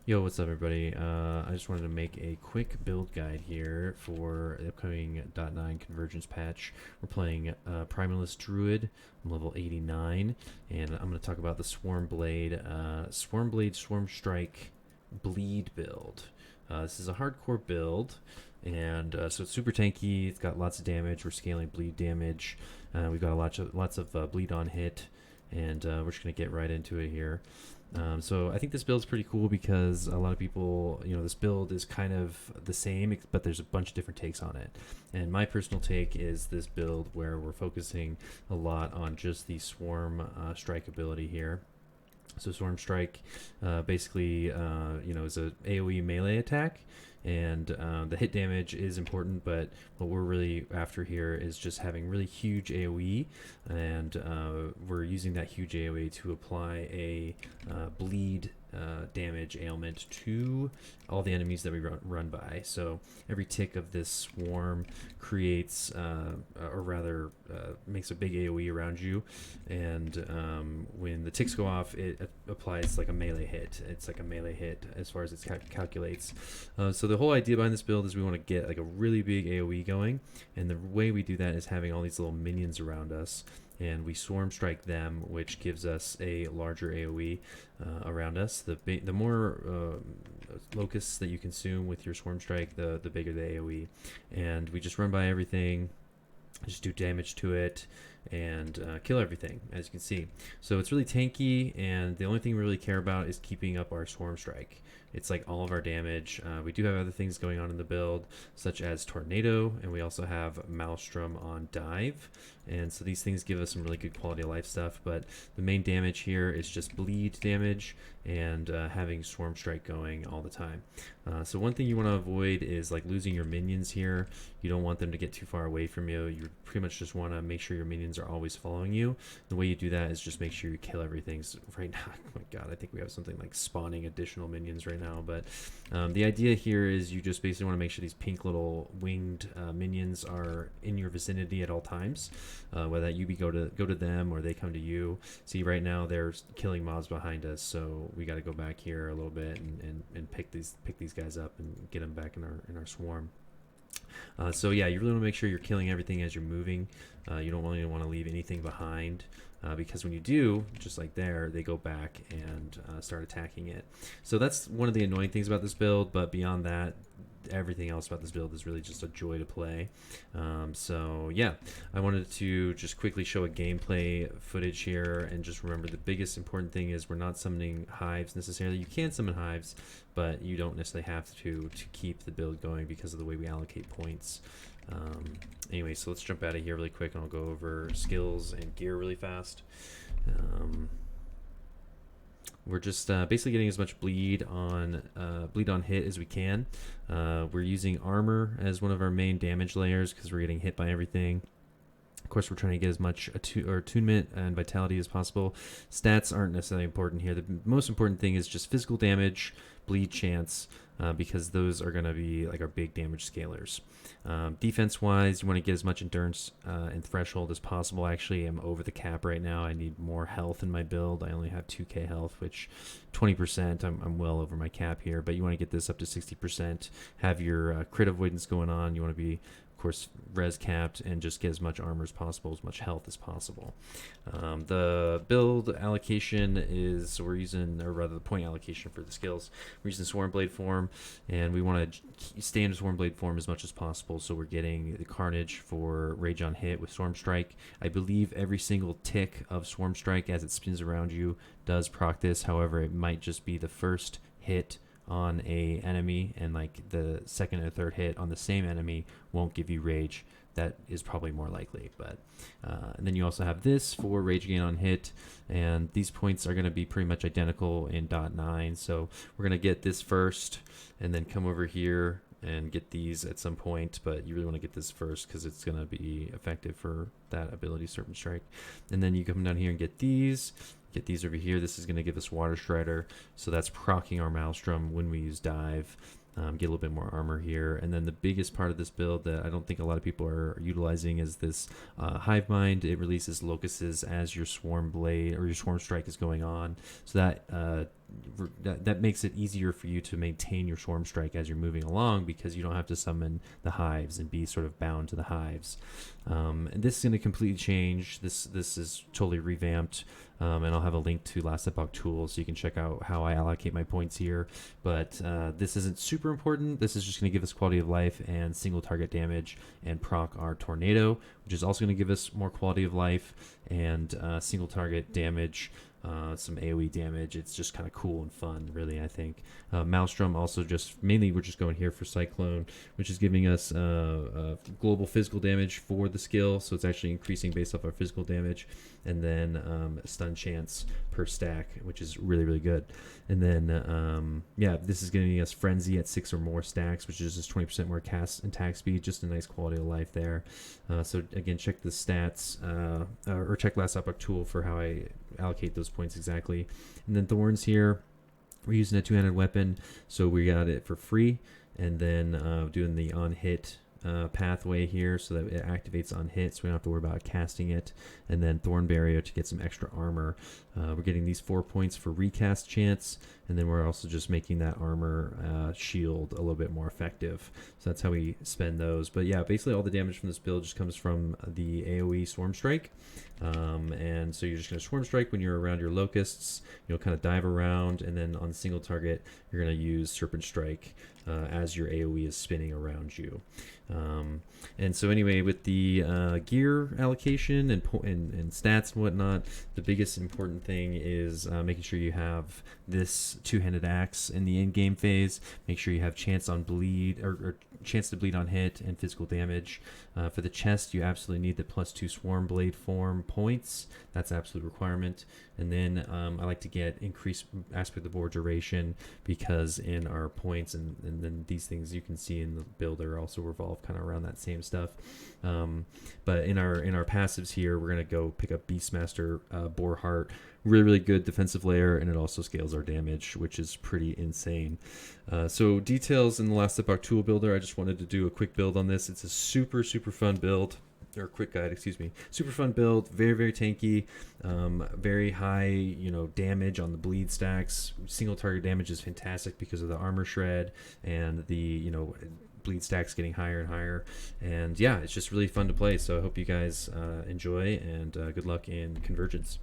Yo, what's up, everybody? I just wanted to make a quick build guide here for the upcoming .9 Convergence patch. We're playing Primalist Druid. I'm level 89, and I'm going to talk about the SwarmBlade Swarm Strike Bleed build. This is a hardcore build, and so it's super tanky. It's got lots of damage. We're scaling bleed damage. We've got lots of bleed on hit, and we're just going to get right into it here. So I think this build is pretty cool because a lot of people, this build is kind of the same, but there's a bunch of different takes on it. And my personal take is this build where we're focusing a lot on just the Swarm Strike ability here. So Swarm Strike basically, is a AOE melee attack, and the hit damage is important, but what we're really after here is just having really huge AOE, and we're using that huge AOE to apply a bleed damage ailment to all the enemies that we run by. So every tick of this swarm creates, makes a big AOE around you, and when the ticks go off, it applies like a melee hit. It's like a melee hit as far as it calculates. So the whole idea behind this build is we want to get like a really big AOE going, and the way we do that is having all these little minions around us, and we swarm strike them, which gives us a larger AOE around us. The more locusts that you consume with your swarm strike, the bigger the AOE. And we just run by everything, just do damage to it, and kill everything, as you can see. So it's really tanky, and the only thing we really care about is keeping up our swarm strike. It's like all of our damage. We do have other things going on in the build, such as Tornado, and we also have Maelstrom on Dive. And so these things give us some really good quality of life stuff, but the main damage here is just bleed damage and having Swarm Strike going all the time. So one thing you want to avoid is like losing your minions here. You don't want them to get too far away from you. You pretty much just want to make sure your minions are always following you. The way you do that is just make sure you kill everything. So right now, oh my god, I think we have something like spawning additional minions right now. But the idea here is you just basically want to make sure these pink little winged minions are in your vicinity at all times, whether you go to them or they come to you. See, right now they're killing mobs behind us, so we got to go back here a little bit and pick these guys up and get them back in our swarm. So yeah, you really want to make sure you're killing everything as you're moving. You don't really want to leave anything behind, because when you do, just like there, they go back and start attacking it. So that's one of the annoying things about this build, but beyond that, everything else about this build is really just a joy to play. So yeah, I wanted to just quickly show a gameplay footage here, and just remember the biggest important thing is we're not summoning hives necessarily. You can summon hives, but you don't necessarily have to keep the build going because of the way we allocate points. Anyway, so let's jump out of here really quick, and I'll go over skills and gear really fast. We're just basically getting as much bleed on hit as we can. We're using armor as one of our main damage layers because we're getting hit by everything. Of course, we're trying to get as much attunement and vitality as possible. Stats aren't necessarily important here. The most important thing is just physical damage, bleed chance, because those are going to be like our big damage scalers. Defense-wise, you want to get as much endurance and threshold as possible. Actually, I'm over the cap right now. I need more health in my build. I only have 2k health, which 20%, I'm well over my cap here. But you want to get this up to 60%. Have your crit avoidance going on. You want to be, course, res capped, and just get as much armor as possible, as much health as possible. The build allocation is, so we're using, or rather the point allocation for the skills, we're using SwarmBlade form, and we want to stay in SwarmBlade form as much as possible, so we're getting the Carnage for Rage on Hit with Swarm Strike. I believe every single tick of Swarm Strike as it spins around you does proc this. However, it might just be the first hit on a enemy, and like the second and third hit on the same enemy won't give you rage. That is probably more likely, but and then you also have this for rage gain on hit, and these points are going to be pretty much identical in .9, so we're going to get this first and then come over here and get these at some point, but you really want to get this first because it's going to be effective for that ability, Serpent Strike. And then you come down here and get these over here. This is going to give us Water Strider, so that's proccing our Maelstrom when we use Dive. Get a little bit more armor here. And then the biggest part of this build that I don't think a lot of people are utilizing is this Hive Mind. It releases locusts as your SwarmBlade or your Swarm Strike is going on, so that that makes it easier for you to maintain your Swarm Strike as you're moving along, because you don't have to summon the hives and be sort of bound to the hives. And this is going to completely change. This is totally revamped, and I'll have a link to Last Epoch tools so you can check out how I allocate my points here. But this isn't super important. This is just going to give us quality of life and single target damage, and proc our tornado, which is also going to give us more quality of life and single target damage. Some AOE damage. It's just kind of cool and fun, really, I think. Maelstrom also just, mainly we're just going here for Cyclone, which is giving us global physical damage for the skill, so it's actually increasing based off our physical damage, and then stun chance per stack, which is really, really good. And then, yeah, this is giving us Frenzy at 6 or more stacks, which is just 20% more cast and attack speed, just a nice quality of life there. So again, check the stats, or check Last Epoch tool for how I allocate those points exactly. And then Thorns here, we're using a two-handed weapon, so we got it for free, and then doing the on hit pathway here so that it activates on hit, so we don't have to worry about casting it. And then Thorn Barrier to get some extra armor. We're getting these 4 points for recast chance, and then we're also just making that armor shield a little bit more effective. So that's how we spend those. But yeah, basically all the damage from this build just comes from the AOE Swarm Strike. And so you're just going to Swarm Strike when you're around your locusts. You'll kind of dive around, and then on the single target, you're going to use Serpent Strike as your AOE is spinning around you. And so anyway, with the gear allocation and stats and whatnot, the biggest important thing is making sure you have this two-handed axe in the in-game phase. Make sure you have chance on bleed, or chance to bleed on hit, and physical damage. For the chest, you absolutely need the +2 SwarmBlade form points. That's absolute requirement. And then I like to get increased aspect of the board duration, because in our points and then these things you can see in the builder also revolve kind of around that same stuff. But in our passives here, we're gonna go pick up Beastmaster Boarheart. Really, really good defensive layer, and it also scales our damage, which is pretty insane. So details in the Last Epoch tool builder. I just wanted to do a quick build on this. It's a super, super fun build. Or quick guide, excuse me. Super fun build, very, very tanky, very high, damage on the bleed stacks. Single target damage is fantastic because of the armor shred and the, bleed stacks getting higher and higher. And yeah, it's just really fun to play. So I hope you guys enjoy, and good luck in Convergence.